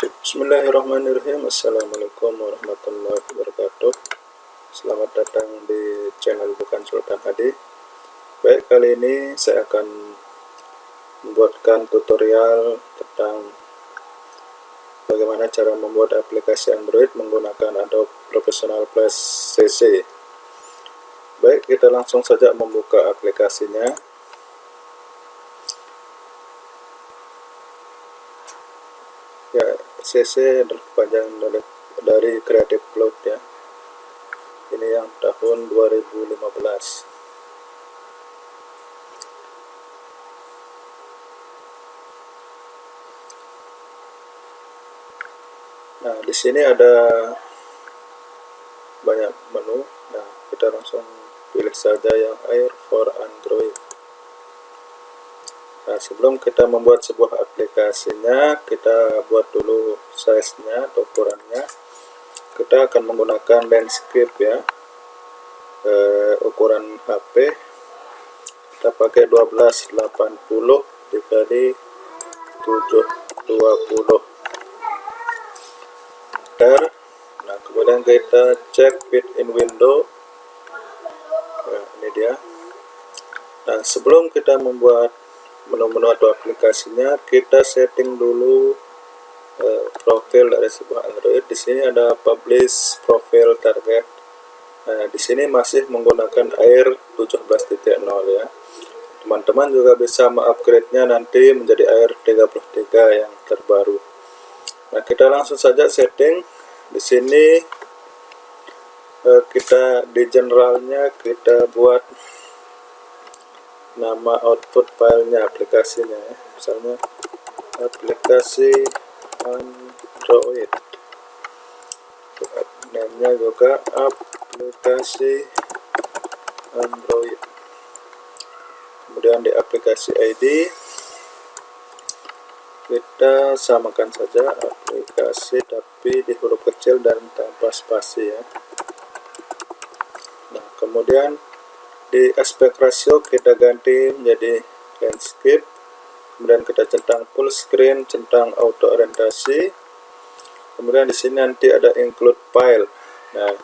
Bismillahirrahmanirrahim. Assalamualaikum warahmatullahi wabarakatuh. Selamat datang di channel Bukan Sultan HD. Baik, kali ini saya akan membuatkan tutorial tentang bagaimana cara membuat aplikasi Android menggunakan Adobe Professional Plus CC. Baik, kita langsung saja membuka aplikasinya. Ya, CC adalah kepanjangan dari Creative Cloud ya. Ini yang tahun 2015. Nah, di sini ada banyak menu. Nah, kita langsung pilih saja yang Air for Android. Nah, sebelum kita membuat sebuah aplikasinya, kita buat dulu size-nya atau ukurannya. Kita akan menggunakan landscape ya, ukuran HP. Kita pakai 1280 dikali 720 meter. Nah, kemudian kita cek fit in window. Nah, ini dia. Nah, sebelum kita membuat menu-menu atau aplikasinya, kita setting dulu profil dari sebuah Android. Di sini ada publish profile target. Nah, di sini masih menggunakan Air 17.0 ya. Teman-teman juga bisa mengupgrade-nya nanti menjadi Air 33 yang terbaru. Nah, kita langsung saja setting. Di sini kita di generalnya kita buat nama output filenya aplikasinya ya. Misalnya aplikasi Android, namanya juga aplikasi Android. Kemudian di aplikasi ID kita samakan saja aplikasi tapi di huruf kecil dan tanpa spasi ya. Nah, kemudian di aspek ratio kita ganti menjadi landscape. Kemudian kita centang full screen, centang auto orientasi. Kemudian di sini nanti ada include file. Nah,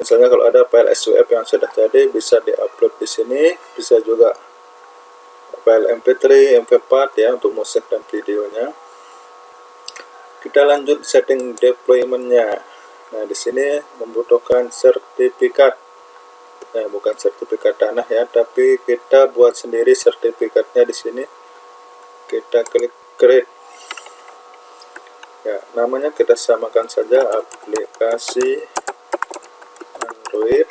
misalnya kalau ada file SWF yang sudah jadi bisa diupload di sini, bisa juga file MP3, MP4 ya untuk musik dan videonya. Kita lanjut setting deployment-nya. Nah, di sini membutuhkan sertifikat. Nah, bukan sertifikat tanah ya, tapi kita buat sendiri sertifikatnya di sini. Kita klik create. Ya, namanya kita samakan saja aplikasi Android.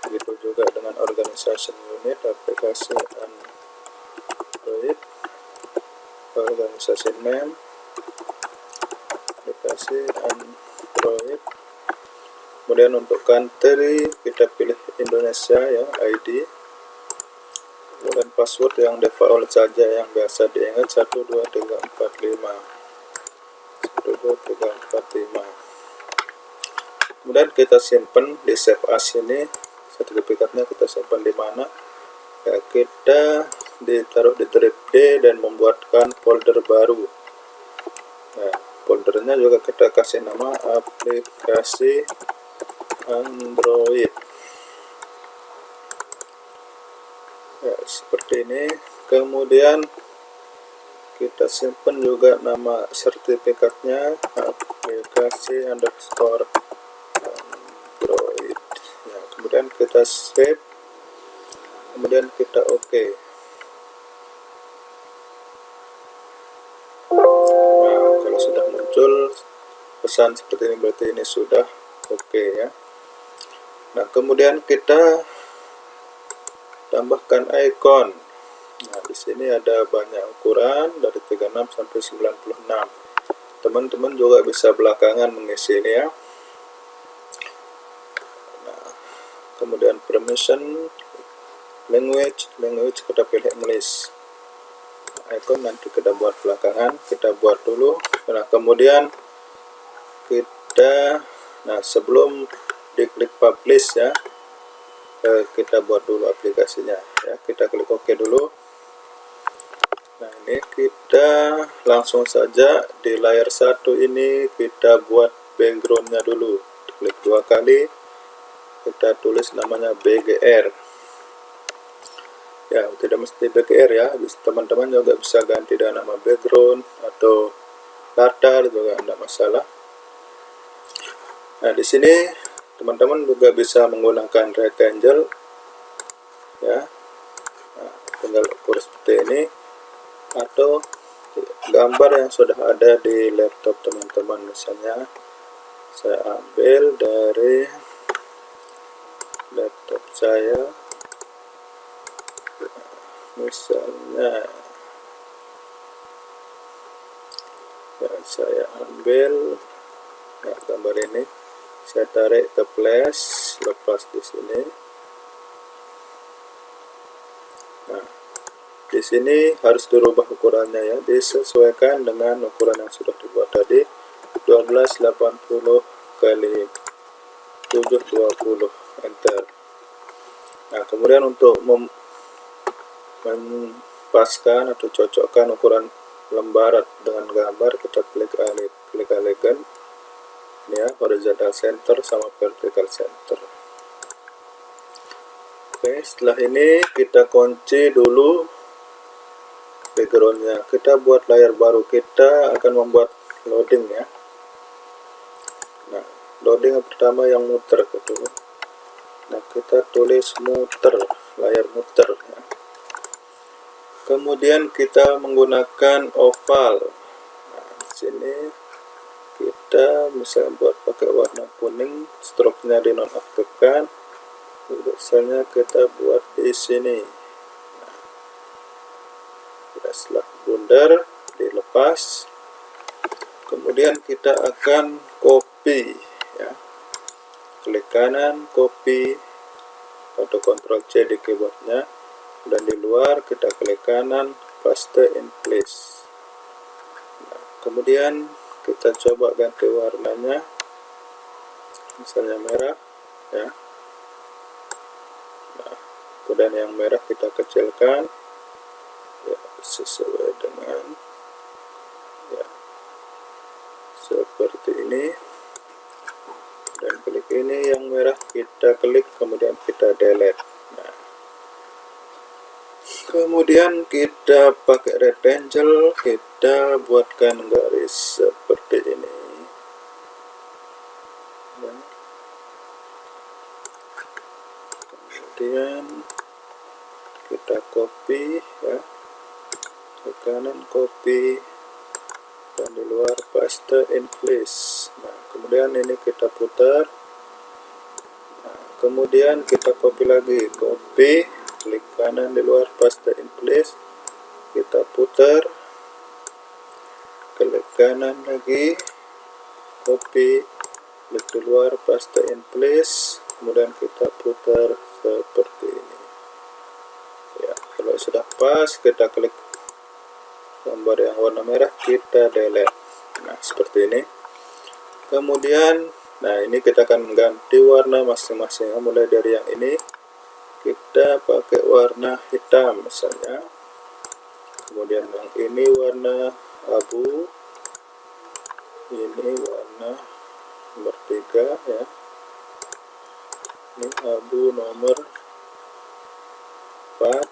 Begitu juga dengan organization unit, aplikasi Android, organization name, aplikasi Android. Kemudian untuk country kita pilih Indonesia ya, ID. Kemudian password yang default saja yang biasa diingat 12345. 12345. Kemudian kita simpan di save as ini, sertifikatnya kita simpan di mana? Ya, kita ditaruh di drive D dan membuatkan folder baru. Nah, foldernya juga kita kasih nama aplikasi Android ya, seperti ini. Kemudian kita simpan juga nama sertifikatnya aplikasi underscore Android ya. Kemudian kita save, kemudian kita OK. Nah, kalau sudah muncul pesan seperti ini berarti ini sudah OK ya. Nah, kemudian kita tambahkan icon. Nah, di sini ada banyak ukuran dari 36 sampai 96. Teman-teman juga bisa belakangan mengisi ini ya. Nah, kemudian permission, language kita pilih English. Icon nanti kita buat belakangan, kita buat dulu. Nah, kemudian kita, nah sebelum diklik publish ya, kita buat dulu aplikasinya ya. Kita klik OK dulu. Nah, ini kita langsung saja di layar satu ini kita buat backgroundnya dulu. Klik 2 kali, kita tulis namanya BGR. Ya, tidak mesti BGR ya, teman-teman juga bisa ganti dengan nama background atau latar juga tidak masalah. Nah, di sini teman-teman juga bisa menggunakan rectangle ya. Nah, tinggal ukur seperti ini, atau gambar yang sudah ada di laptop teman-teman. Misalnya saya ambil dari laptop saya, misalnya ya, saya ambil ya, gambar ini, saya tarik ke flash, lepas di sini. Nah, di sini harus dirubah ukurannya ya, disesuaikan dengan ukuran yang sudah dibuat tadi, 1280 kali 720, enter. Nah, kemudian untuk mempaskan atau cocokkan ukuran lembar dengan gambar, kita klik alihkan ini ya, horizontal center sama vertical center. Oke, setelah ini kita kunci dulu backgroundnya. Kita buat layar baru, kita akan membuat loading ya. Nah, loading yang pertama yang muter gitu. Nah, kita tulis muter, layar muter ya. Kemudian kita menggunakan oval. Nah, di sini kita bisa buat pakai warna kuning, stroke-nya dinonaktifkan. Biasanya kita buat di sini. Nah, setelah bundar dilepas, kemudian kita akan copy ya. Klik kanan, copy atau Ctrl C di keyboardnya, dan di luar kita klik kanan, paste in place. Nah, kemudian kita coba ganti warnanya, misalnya merah ya. Nah, kemudian yang merah kita kecilkan ya, sesuai dengan ya, seperti ini. Dan klik ini yang merah kita klik, kemudian kita delete. Nah, kemudian kita pakai rectangle, kita buatkan garis seperti ini ya. Kemudian kita copy ya, ke kanan copy, dan di luar paste in place. Nah, kemudian ini kita putar. Nah, kemudian kita copy lagi, copy, klik kanan di luar paste in place, kita putar, klik kanan lagi, copy, klik di luar paste in place, kemudian kita putar seperti ini ya. Kalau sudah pas, kita klik gambar yang warna merah, kita delete. Nah, seperti ini. Kemudian, nah ini kita akan ganti warna masing-masing. Mulai dari yang ini, kita pakai warna hitam misalnya. Kemudian yang ini warna abu, ini warna nomor 3 ya. Ini abu nomor 4,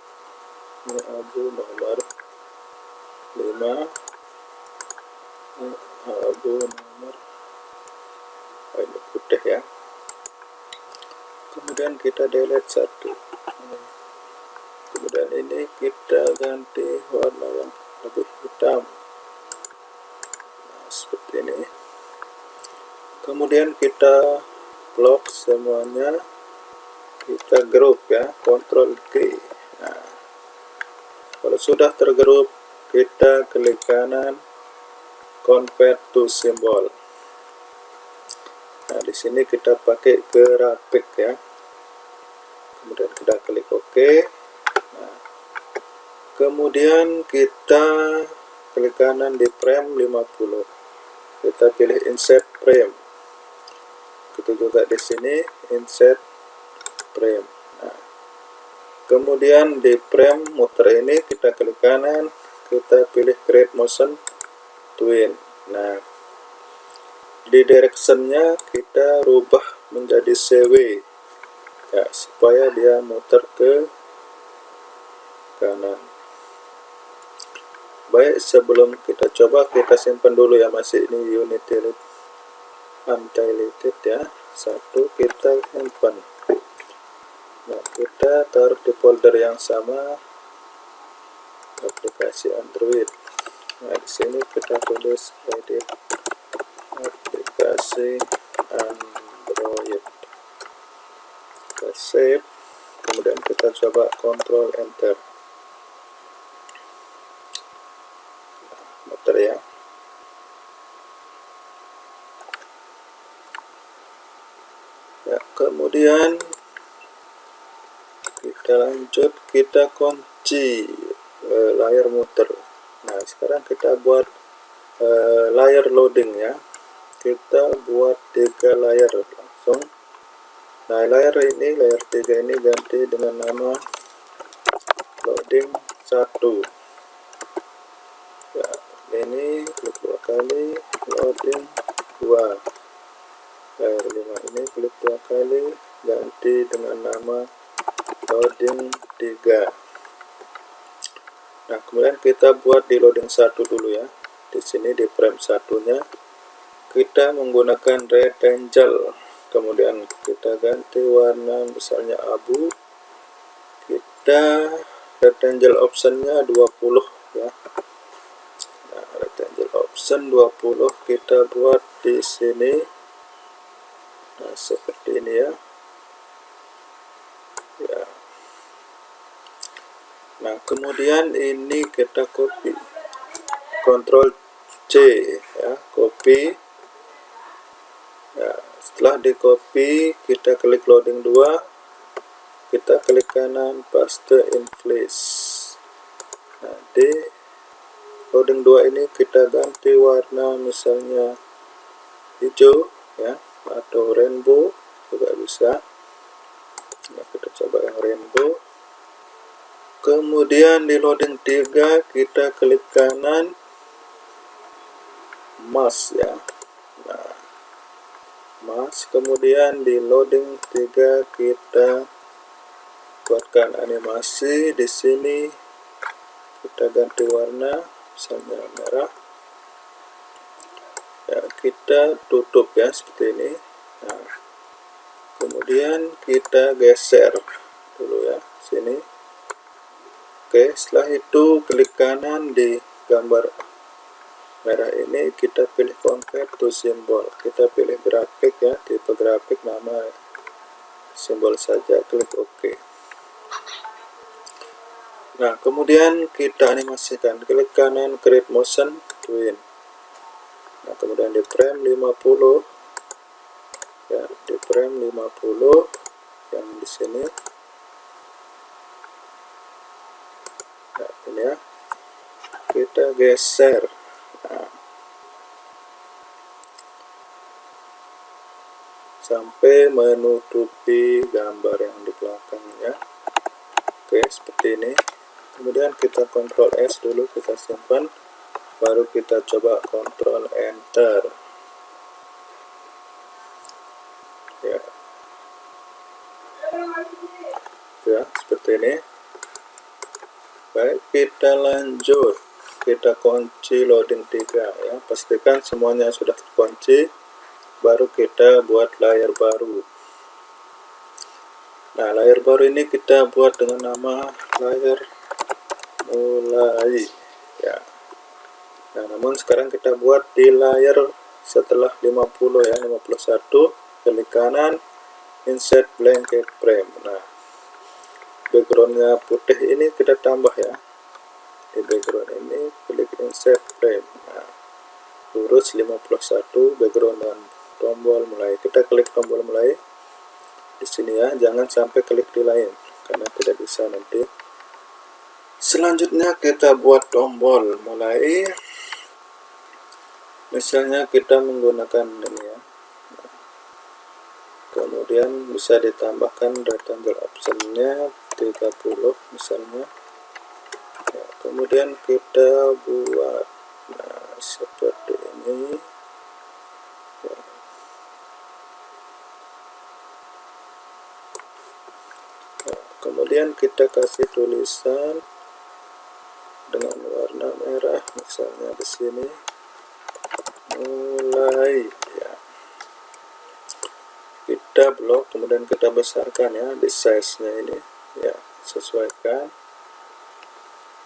ini abu nomor 5, ini abu nomor ini putih ya. Kemudian kita delete satu. Kemudian ini kita ganti warna yang lebih hitam. Nah, seperti ini. Kemudian kita lock semuanya, kita group ya, Ctrl K. Nah, kalau sudah tergroup, kita klik kanan, convert to symbol. Nah, di sini kita pakai grafik ya. Kemudian kita klik OK. Nah, kemudian kita klik kanan di frame 50. Kita pilih insert frame. Begitu juga di sini insert frame. Nah, kemudian di frame muter ini kita klik kanan, kita pilih create motion twin. Nah, di directionnya kita rubah menjadi CW ya, supaya dia muter ke kanan. Baik, sebelum kita coba, kita simpan dulu ya, masih ini unit untitled ya. Satu kita simpan. Nah, kita taruh di folder yang sama, aplikasi Android. Nah, di sini kita tulis edit aplikasi Android. Kita save, kemudian kita coba Ctrl Enter. Nah, muter ya. Ya, kemudian kita lanjut, kita kunci layar muter. Nah, sekarang kita buat layar loading ya. Kita buat 3 layar langsung. Nah, layar 3 ini ganti dengan nama loading 1 ya. Ini klik 2 kali, loading 2. Layar 5 ini klik 2 kali, ganti dengan nama loading 3. Nah, kemudian kita buat di loading 1 dulu ya. Di sini di frame 1-nya kita menggunakan rectangle. Kemudian kita ganti warna misalnya abu. Kita rectangle optionnya 20 ya. Nah, rectangle option 20 kita buat di sini. Nah, seperti ini ya. Ya. Nah, kemudian ini kita copy. Ctrl C ya, copy. Ya, setelah di copy, kita klik loading 2. Kita klik kanan, paste in place. Nah, di loading 2 ini kita ganti warna misalnya hijau ya, atau rainbow juga bisa. Nah, kita coba yang rainbow. Kemudian di loading 3 kita klik kanan, mask ya. Nah, mask. Kemudian di loading 3 kita buatkan animasi. Di sini kita ganti warna misalnya merah ya, kita tutup ya seperti ini. Nah, kemudian kita geser dulu ya sini. Oke, setelah itu klik kanan di gambar merah ini, kita pilih convert to symbol. Kita pilih grafik ya, tipe grafik, nama simbol saja, klik OK. Nah, kemudian kita animasikan, klik kanan create motion twin. Nah, kemudian di frame 50 ya, di frame 50 yang di sini. Nah, ini ya, kita geser. Nah, sampai menutupi gambar yang di belakangnya. Oke, seperti ini. Kemudian kita Ctrl S dulu, kita simpan, baru kita coba Ctrl Enter ya. Ya, seperti ini. Baik, kita lanjut, kita kunci loading 3 ya. Pastikan semuanya sudah terkunci, baru kita buat layar baru. Nah, layar baru ini kita buat dengan nama layar mulai ya. Nah, namun sekarang kita buat di layar setelah 50 ya, 51, klik kanan, insert blanket frame. Nah, backgroundnya putih ini kita tambah ya. Di background ini klik insert frame. Nah, lurus 51 background dan tombol mulai. Kita klik tombol mulai di sini ya, jangan sampai klik di lain karena tidak bisa nanti. Selanjutnya kita buat tombol mulai. Misalnya kita menggunakan ini ya. Kemudian bisa ditambahkan rectangle optionnya 30 misalnya ya, kemudian kita buat seperti ini ya. Kemudian kita kasih tulisan dengan warna merah, misalnya di sini mulai ya. Kita blok, kemudian kita besarkan ya di size-nya ini ya, sesuaikan.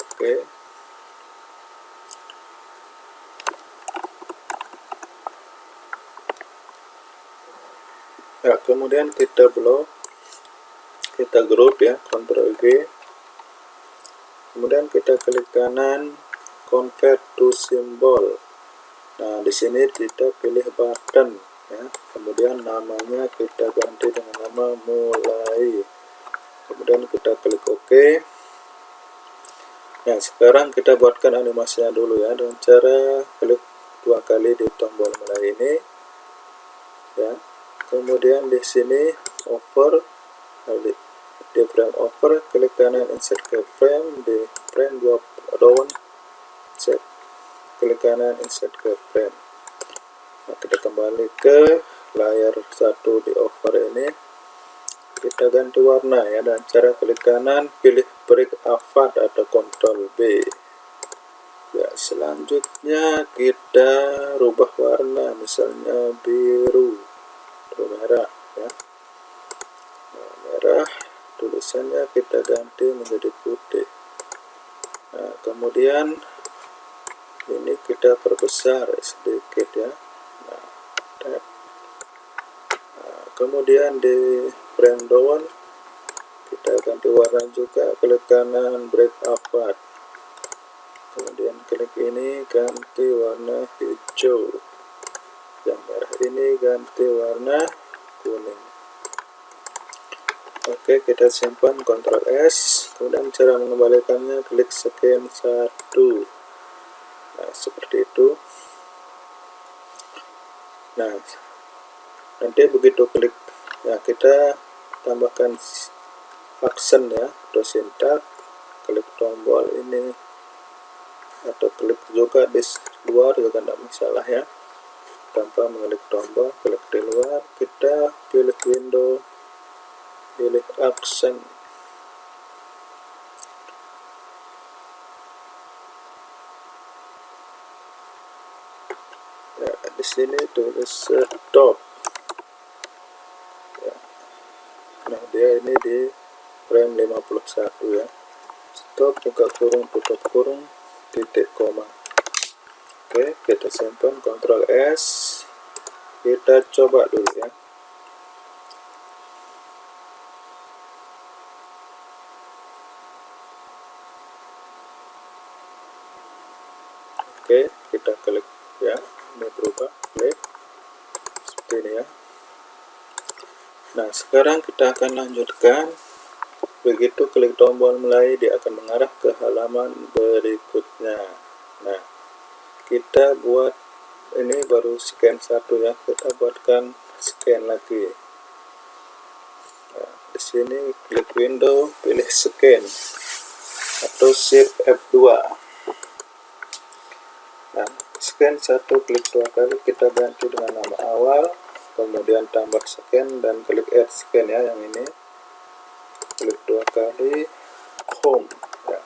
Oke. Ya, kemudian kita blok, kita group ya, Ctrl G. Kemudian kita klik kanan, convert to symbol. Nah, di sini kita pilih button ya. Kemudian namanya kita ganti dengan nama mulai. Kemudian kita klik OK. Nah, sekarang kita buatkan animasinya dulu ya, dengan cara klik 2 kali di tombol mulai ini ya. Kemudian di sini over, di frame over, klik kanan insert ke frame, di frame 2 down, set, klik kanan insert ke frame. Nah, kita kembali ke layar 1 di over ini, kita ganti warna ya, dan cara klik kanan pilih break apart atau Ctrl B ya. Selanjutnya kita rubah warna, misalnya biru atau merah ya. Nah, merah, tulisannya kita ganti menjadi putih. Nah, kemudian ini kita perbesar sedikit ya. Nah, kemudian di frame down kita ganti warna juga, klik kanan break apart, kemudian klik ini ganti warna hijau, yang merah ini ganti warna kuning. Oke, kita simpan, Ctrl S. Kemudian cara mengembalikannya klik scan 1. Nah, seperti itu. Nah, nanti begitu klik ya, kita tambahkan aksen ya, atau sintak, klik tombol ini atau klik juga di luar juga tidak masalah ya, tanpa mengklik tombol. Klik di luar, kita pilih window, pilih aksen. Ya, di sini tulis stop ya. Nah, dia ini di frame 51 ya. Stop, buka kurung, tutup kurung, titik koma. Oke, kita simpan, Ctrl S. Kita coba dulu ya. Oke, kita klik ya, ini berubah, klik seperti ini ya. Nah, sekarang kita akan lanjutkan. Begitu klik tombol mulai, dia akan mengarah ke halaman berikutnya. Nah, kita buat ini baru scan 1 ya, kita buatkan scan lagi. Nah, di sini klik window, pilih scan atau shift F2. Nah, scan 1 klik 2 kali, kita ganti dengan nama awal, kemudian tambah scan dan klik add scan ya, yang ini klik 2 kali home ya.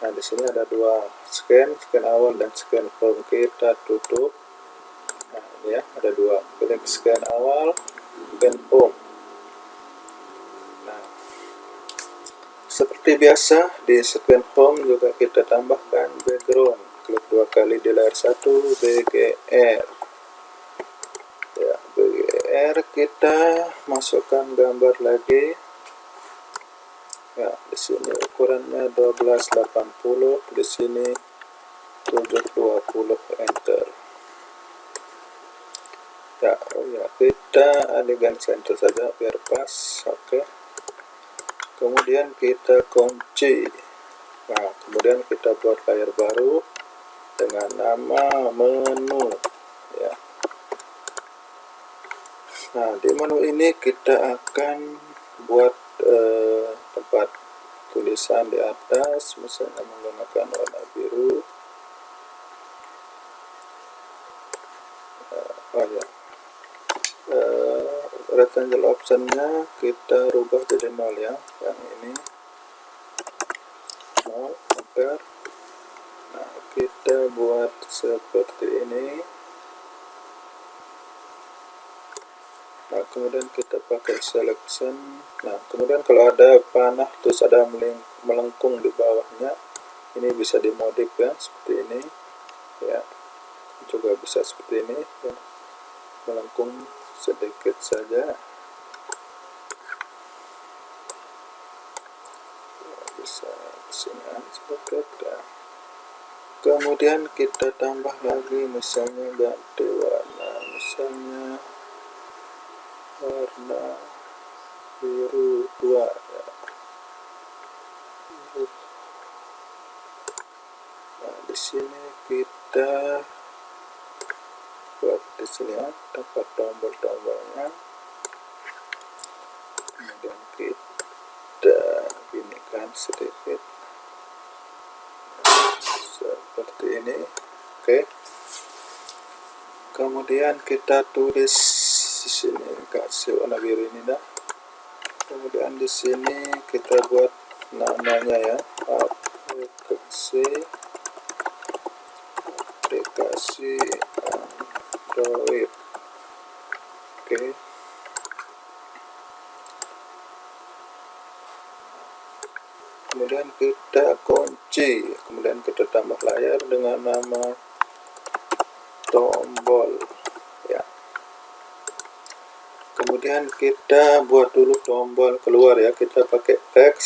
Nah, di sini ada 2 scan awal dan scan home, kita tutup. Nah, ini ya, ada 2, klik scan awal, scan home. Nah, seperti biasa di scan home juga kita tambahkan background, klik 2 kali di layar 1, BGR ya, BGR, kita masukkan gambar lagi ya. Di sini ukurannya 1280, di sini 720, enter ya. Oh ya, kita adegan center saja biar pas. Oke, kemudian kita kunci. Nah, kemudian kita buat layar baru dengan nama menu ya. Nah, di menu ini kita akan buat tempat tulisan di atas, misalnya menggunakan warna biru. Rectangle optionnya kita rubah jadi 0 ya, yang ini 0 ampere. Nah, kita buat seperti ini. Nah, kemudian kita pakai selection. Nah, kemudian kalau ada panah terus ada melengkung di bawahnya, ini bisa dimodif ya, seperti ini ya, juga bisa seperti ini ya, melengkung sedikit saja, bisa sini sedikit ya. Kemudian kita tambah lagi, misalnya ganti warna, misalnya warna biru 2 ya. Nah, di sini kita buat di sini ya, tempat tombol-tombolnya. Kemudian kita ginikan sedikit seperti ini. Oke. Kemudian kita tulis di sini, kasih warna biru ini dah. Kemudian di sini kita buat namanya ya, aplikasi Android. Oke. Kemudian kita kunci, kemudian kita tambah layar dengan nama tombol ya. Kemudian kita buat dulu tombol keluar ya, kita pakai X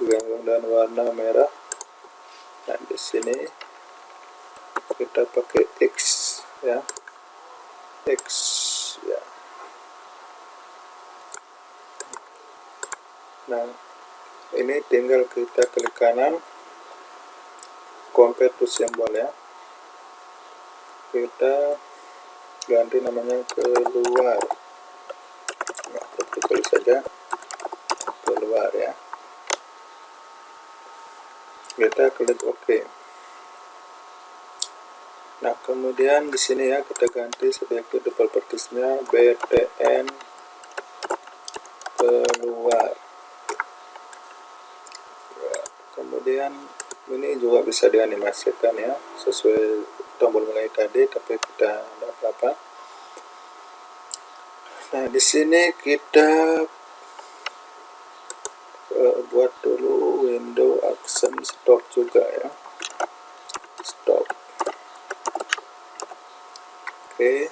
dan warna merah. Nah, di sini kita pakai X ya, X ya. Nah, ini tinggal kita klik kanan, compare to symbol ya. Kita ganti namanya keluar. Nah, tulis saja keluar ya. Kita klik OK. Nah, kemudian di sini ya kita ganti sedikit di propertiesnya, BTN keluar. Ya, kemudian ini juga bisa dianimasikan ya, sesuai tombol mulai tadi, tapi kita tidak apa-apa. Nah, di sini kita buat dulu window action stop juga ya, stop. Oke.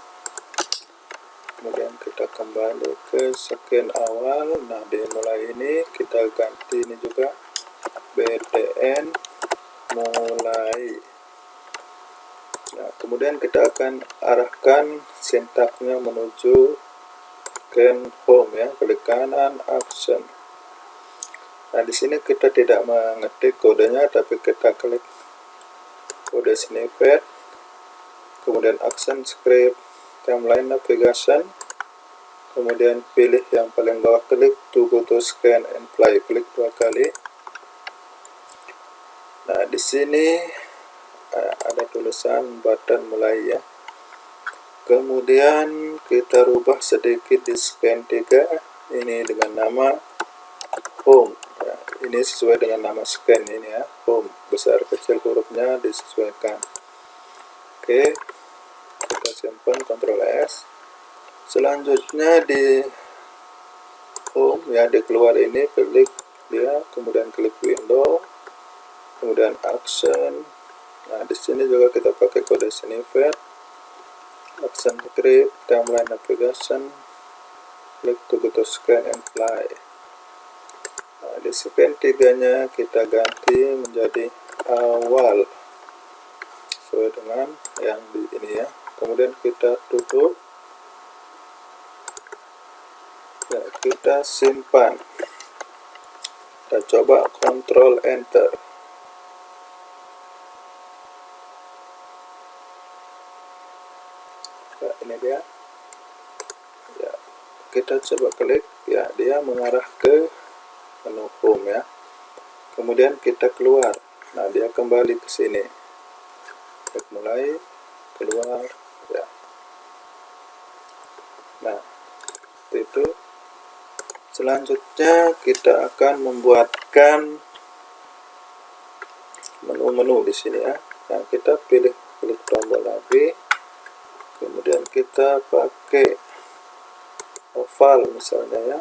Kemudian kita kembali ke scan awal. Nah, di mulai ini kita ganti ini juga, BTN mulai. Nah, kemudian kita akan arahkan sintaknya menuju scan home ya, klik kanan action. Nah, di sini kita tidak mengetik kodenya, tapi kita klik kode snippet, kemudian action script, timeline navigation, kemudian pilih yang paling bawah, klik to go to scan and fly, klik 2 kali. Nah, di sini ada tulisan button mulai ya. Kemudian kita rubah sedikit di scan 3 ini dengan nama home ya. Ini sesuai dengan nama scan ini ya, home, besar kecil hurufnya disesuaikan. Oke, kita simpan, Ctrl S. Selanjutnya di home ya, di keluar ini klik dia, kemudian klik window, kemudian action. Nah, di sini juga kita pakai kode snippet, action script, timeline navigation, klik to go to scan and fly. Nah, di scan 3-nya kita ganti menjadi awal sesuai dengan yang di ini ya. Kemudian kita tutup ya, kita simpan. Kita coba Ctrl Enter. Ya, ini dia ya, kita coba klik ya, dia mengarah ke menu home ya. kemudian kita keluar. Nah, dia kembali ke sini. Klik mulai, keluar, ya. Nah, seperti itu. Selanjutnya kita akan membuatkan menu-menu di sini ya. Nah, kita klik tombol lagi, kemudian kita pakai oval misalnya ya.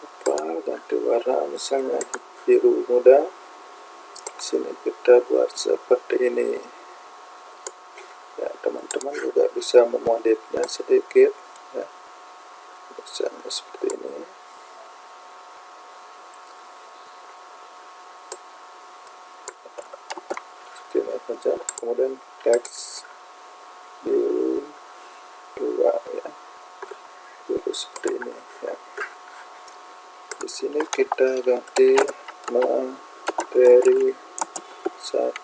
Oval, ganti warna misalnya biru muda. Sini kita buat seperti ini. Ya, teman-teman juga bisa memodifnya sedikit ya. Misalnya seperti ini. Seperti ini saja. Kemudian teks biru 2 ya. Biru seperti ini ya. Di sini kita ganti materi 1.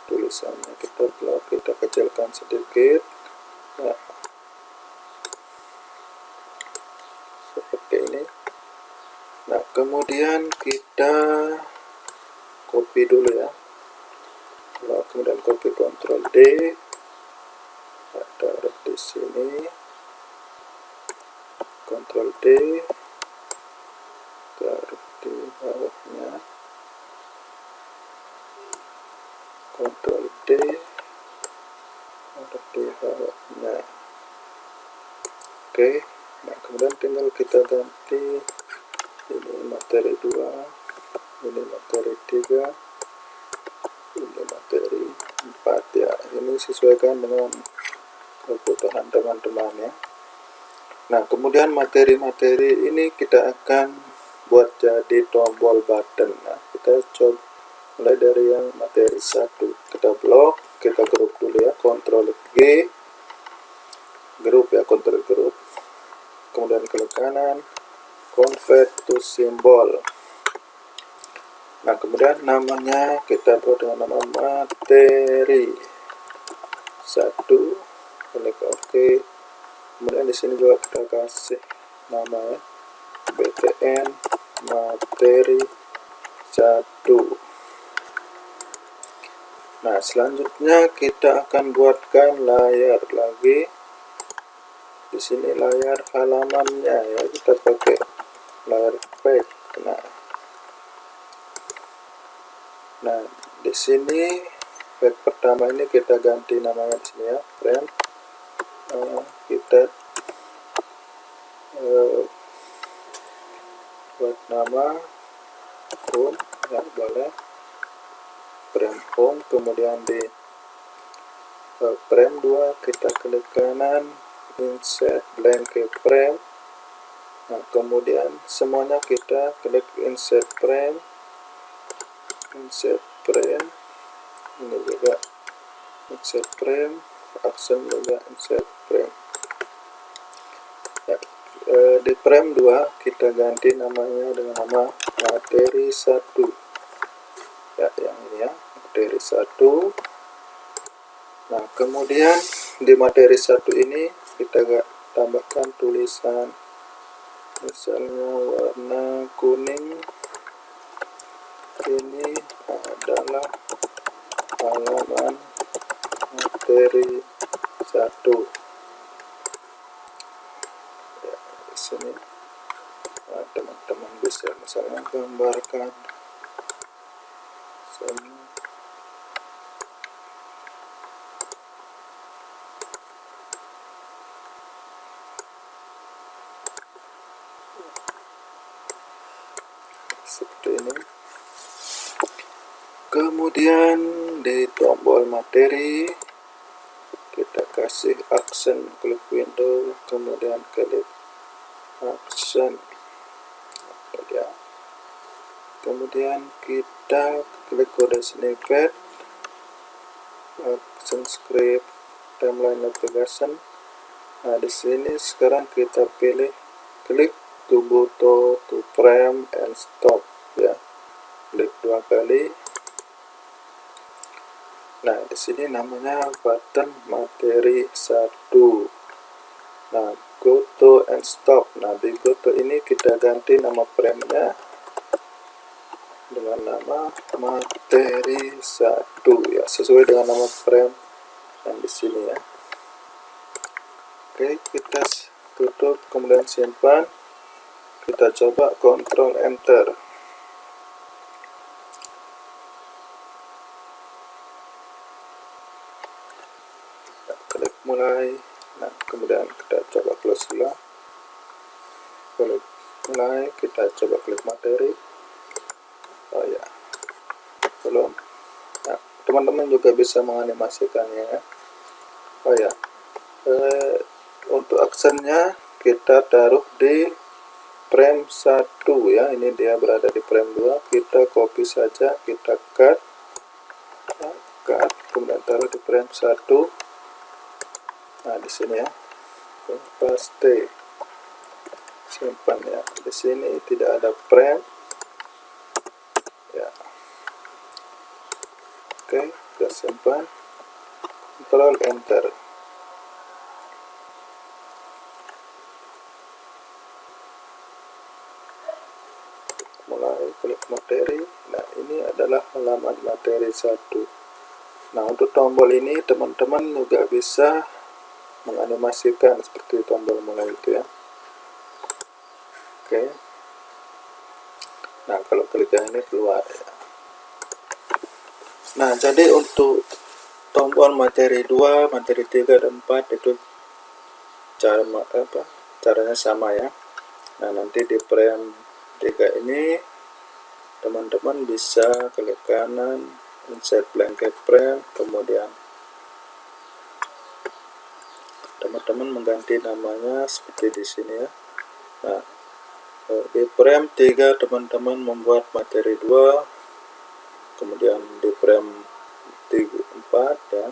Tulisannya kita blok, kita kecilkan sedikit ya. Seperti ini. Nah, kemudian kita copy dulu ya. Lalu kemudian copy Ctrl D, taruh di sini, Ctrl D, taruh di bawahnya, Ctrl D, taruh di bawahnya. Oke, nah kemudian tinggal kita ganti ini materi 2, ini materi 3, ini materi 4 ya. Ini sesuaikan dengan kebutuhan teman-teman ya. Nah, kemudian materi-materi ini kita akan buat jadi tombol button. Nah, kita coba mulai dari yang materi 1. Kita blok, kita grup dulu ya, Ctrl G, grup ya, Ctrl grup. Kemudian klik kanan, convert to symbol. Nah, kemudian namanya kita buat dengan nama materi 1. Klik OK. Kemudian di sini juga kita kasih nama ya, btn materi 1. Nah, selanjutnya kita akan buatkan layar lagi. Di sini layar halamannya ya, kita pakai layar page. Nah, di sini page pertama ini kita ganti namanya di sini ya, frame. Kita buat nama home ya, boleh frame home. Kemudian di frame 2 kita klik kanan, insert blank frame. Nah, kemudian semuanya kita klik insert frame, ini juga insert frame, action juga insert frame ya. Di frame 2 kita ganti namanya dengan nama materi 1 ya, yang ini ya, materi 1. Nah, kemudian di materi 1 ini kita tambahkan tulisan, misalnya warna kuning. Ini adalah halaman materi 1 ya. Di sini teman-teman bisa misalnya gambarkan seperti ini. Kemudian di tombol materi kita kasih action, klik window, kemudian klik action ya. Kemudian kita klik kode snippet, action script, timeline navigation. Nah, di sini sekarang kita pilih klik to button to frame and stop ya. Klik 2 kali. Nah, di sini namanya button materi 1. Nah, go to and stop. Nah, di go to ini kita ganti nama frame-nya dengan nama materi 1 ya, sesuai dengan nama frame yang di sini ya. Oke, kita tutup kemudian simpan. Kita coba Ctrl Enter. Klik mulai. Nah, kemudian kita coba close ulang. Klik mulai, kita coba klik materi. Oh ya, belum. Nah, teman-teman juga bisa menganimasikannya ya. Oh ya, untuk aksennya kita taruh di frame 1 ya. Ini dia berada di frame 2. Kita copy saja, kita cut, kemudian taruh di frame 1. Nah, di sini ya. Paste. Simpan ya. Di sini tidak ada frame. Ya. Oke, kita simpan. Ctrl Enter. Mulai klik materi. Nah, ini adalah halaman materi 1. Nah, untuk tombol ini teman-teman juga bisa menganimasikan seperti tombol mulai itu ya. Oke. Nah, kalau klik yang ini keluar ya. Nah, jadi untuk tombol materi 2, materi 3 dan 4 itu caranya sama ya. Nah, nanti di frame 3 ini teman-teman bisa klik kanan, insert blanket frame, kemudian teman-teman mengganti namanya seperti di sini ya. Nah, di frame 3 teman-teman membuat materi 2, kemudian di frame 4 ya,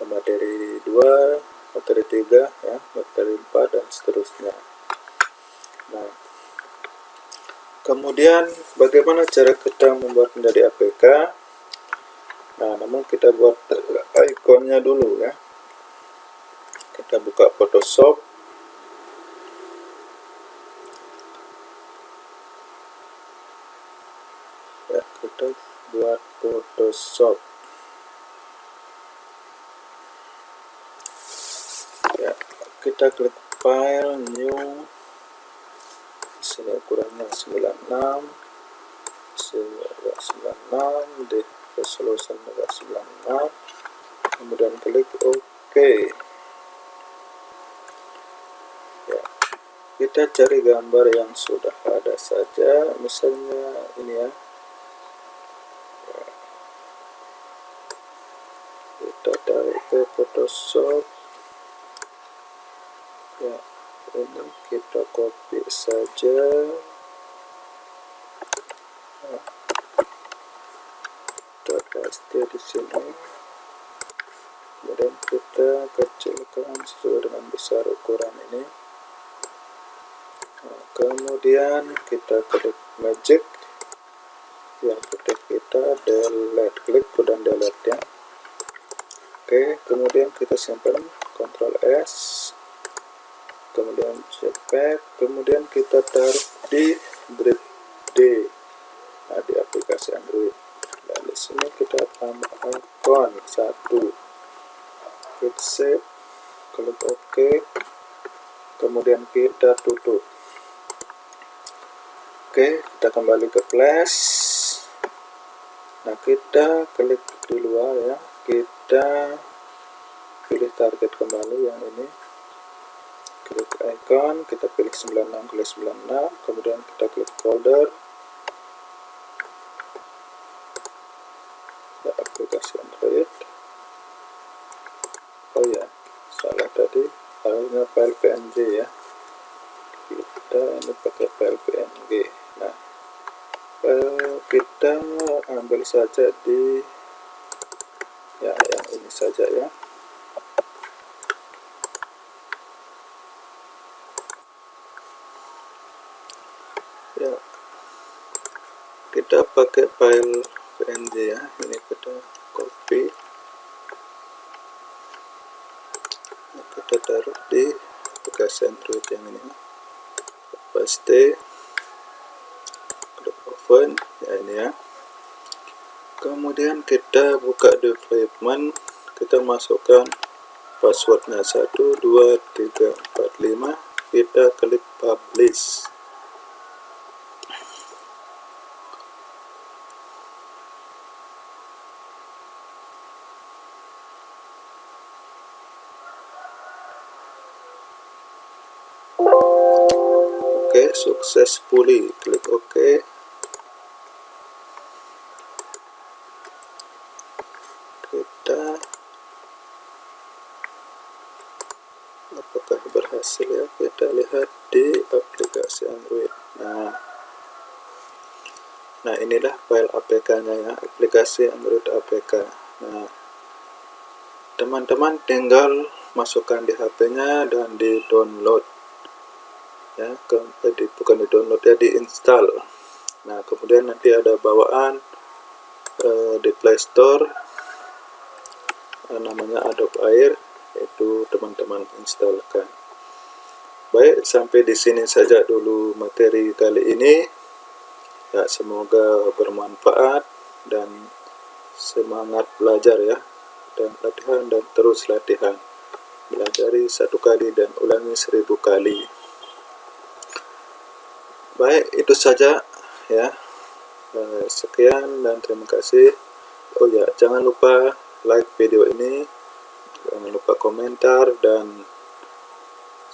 materi 2, materi 3 ya, materi 4 dan seterusnya. Nah, kemudian bagaimana cara kita membuat menjadi APK? Nah, namun kita buat ikonnya dulu ya. Kita buka Photoshop. Ya, kita buat Photoshop. Ya, kita klik File, New. Sini ukurannya 96. Sini agak 96, di resolution agak 96. Kemudian klik OK. Ya, kita cari gambar yang sudah ada saja, misalnya ini ya. Kita tarik ke Photoshop ya, ini kita copy saja. Nah, kita paste di sini, kemudian kita kecilkan sesuai dengan besar ukuran ini. Nah, kemudian kita klik magic yang putih, kita delete, klik dan delete ya. Oke, kemudian kita simpan, Ctrl S, kemudian JPEG, kemudian kita taruh di drive D, nah, di aplikasi Android. Dan di sini kita tambah icon 1, klik save, klik OK, kemudian kita tutup. Oke, kita kembali ke Flash. Nah, kita klik di luar ya, kita pilih target kembali yang ini, klik icon, kita pilih 96 klik 96, kemudian kita klik folder ya, aplikasi Android. Oh ya, salah tadi, harusnya file PNG ya, kita ini pakai file PNG. Nah, kita ambil saja di ya yang ini saja ya. Ya, kita pakai file PNG ya, ini kita copy, nah, kita taruh di aplikasi Android yang ini, paste, klik OK, font ya, ini ya. Kemudian kita buka development, kita masukkan passwordnya 12345, kita klik publish. Oke, successfully, klik OK. Kita apakah berhasil ya, kita lihat di aplikasi Android. Nah inilah file APK-nya ya, aplikasi Android APK. Nah, teman-teman tinggal masukkan di HP-nya dan di download ya, bukan di download ya, di install. Nah kemudian nanti ada bawaan di Play Store, namanya Adobe Air, itu teman-teman instalkan. Baik, sampai di sini saja dulu materi kali ini ya, semoga bermanfaat dan semangat belajar ya, dan latihan dan terus latihan, belajari 1 kali dan ulangi 1000 kali. Baik, itu saja ya. Sekian dan terima kasih. Oh ya, jangan lupa like video ini, jangan lupa komentar dan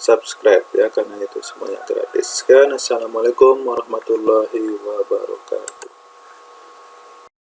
subscribe ya, karena itu semuanya gratis. Sekian, assalamualaikum warahmatullahi wabarakatuh.